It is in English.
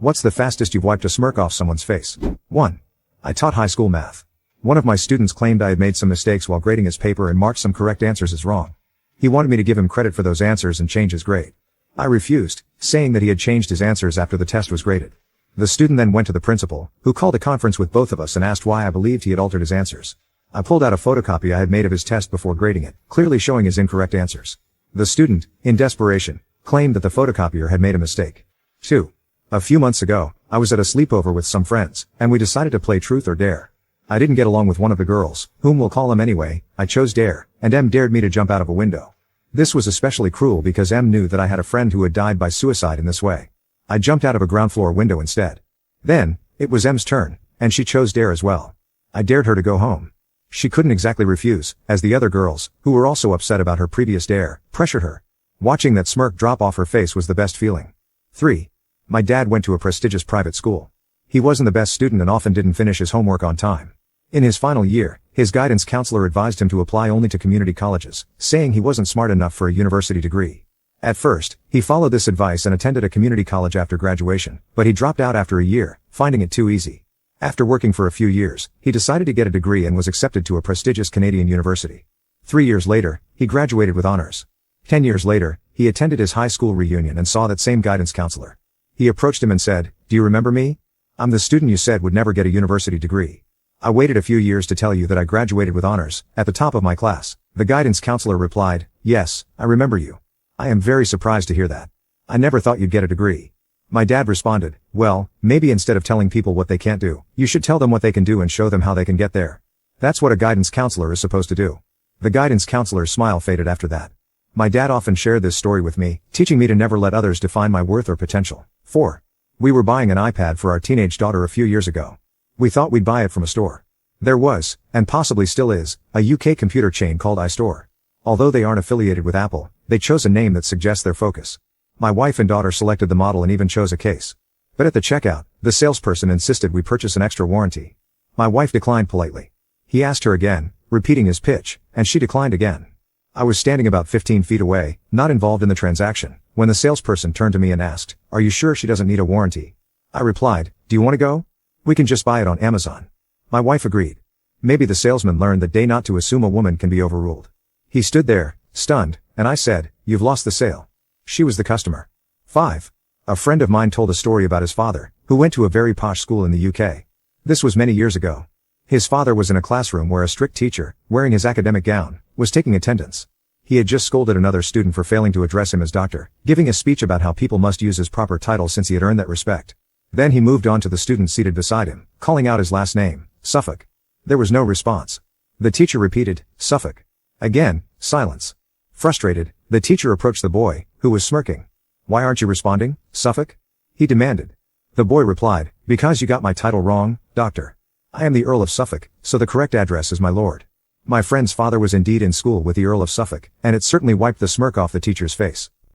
What's the fastest you've wiped a smirk off someone's face? 1. I taught high school math. One of my students claimed I had made some mistakes while grading his paper and marked some correct answers as wrong. He wanted me to give him credit for those answers and change his grade. I refused, saying that he had changed his answers after the test was graded. The student then went to the principal, who called a conference with both of us and asked why I believed he had altered his answers. I pulled out a photocopy I had made of his test before grading it, clearly showing his incorrect answers. The student, in desperation, claimed that the photocopier had made a mistake. 2. A few months ago, I was at a sleepover with some friends, and we decided to play truth or dare. I didn't get along with one of the girls, whom we'll call M anyway. I chose dare, and M dared me to jump out of a window. This was especially cruel because M knew that I had a friend who had died by suicide in this way. I jumped out of a ground floor window instead. Then, it was M's turn, and she chose dare as well. I dared her to go home. She couldn't exactly refuse, as the other girls, who were also upset about her previous dare, pressured her. Watching that smirk drop off her face was the best feeling. 3. My dad went to a prestigious private school. He wasn't the best student and often didn't finish his homework on time. In his final year, his guidance counselor advised him to apply only to community colleges, saying he wasn't smart enough for a university degree. At first, he followed this advice and attended a community college after graduation, but he dropped out after a year, finding it too easy. After working for a few years, he decided to get a degree and was accepted to a prestigious Canadian university. 3 years later, he graduated with honors. 10 years later, he attended his high school reunion and saw that same guidance counselor. He approached him and said, "Do you remember me? I'm the student you said would never get a university degree. I waited a few years to tell you that I graduated with honors, at the top of my class." The guidance counselor replied, "Yes, I remember you. I am very surprised to hear that. I never thought you'd get a degree." My dad responded, "Well, maybe instead of telling people what they can't do, you should tell them what they can do and show them how they can get there. That's what a guidance counselor is supposed to do." The guidance counselor's smile faded after that. My dad often shared this story with me, teaching me to never let others define my worth or potential. 4. We were buying an iPad for our teenage daughter a few years ago. We thought we'd buy it from a store. There was, and possibly still is, a UK computer chain called iStore. Although they aren't affiliated with Apple, they chose a name that suggests their focus. My wife and daughter selected the model and even chose a case. But at the checkout, the salesperson insisted we purchase an extra warranty. My wife declined politely. He asked her again, repeating his pitch, and she declined again. I was standing about 15 feet away, not involved in the transaction, when the salesperson turned to me and asked, "Are you sure she doesn't need a warranty?" I replied, "Do you want to go? We can just buy it on Amazon." My wife agreed. Maybe the salesman learned that day not to assume a woman can be overruled. He stood there, stunned, and I said, "You've lost the sale." She was the customer. 5. A friend of mine told a story about his father, who went to a very posh school in the UK. This was many years ago. His father was in a classroom where a strict teacher, wearing his academic gown, was taking attendance. He had just scolded another student for failing to address him as doctor, giving a speech about how people must use his proper title since he had earned that respect. Then he moved on to the student seated beside him, calling out his last name, Suffolk. There was no response. The teacher repeated, "Suffolk." Again, silence. Frustrated, the teacher approached the boy, who was smirking. "Why aren't you responding, Suffolk?" he demanded. The boy replied, "Because you got my title wrong, doctor. I am the Earl of Suffolk, so the correct address is my lord." My friend's father was indeed in school with the Earl of Suffolk, and it certainly wiped the smirk off the teacher's face.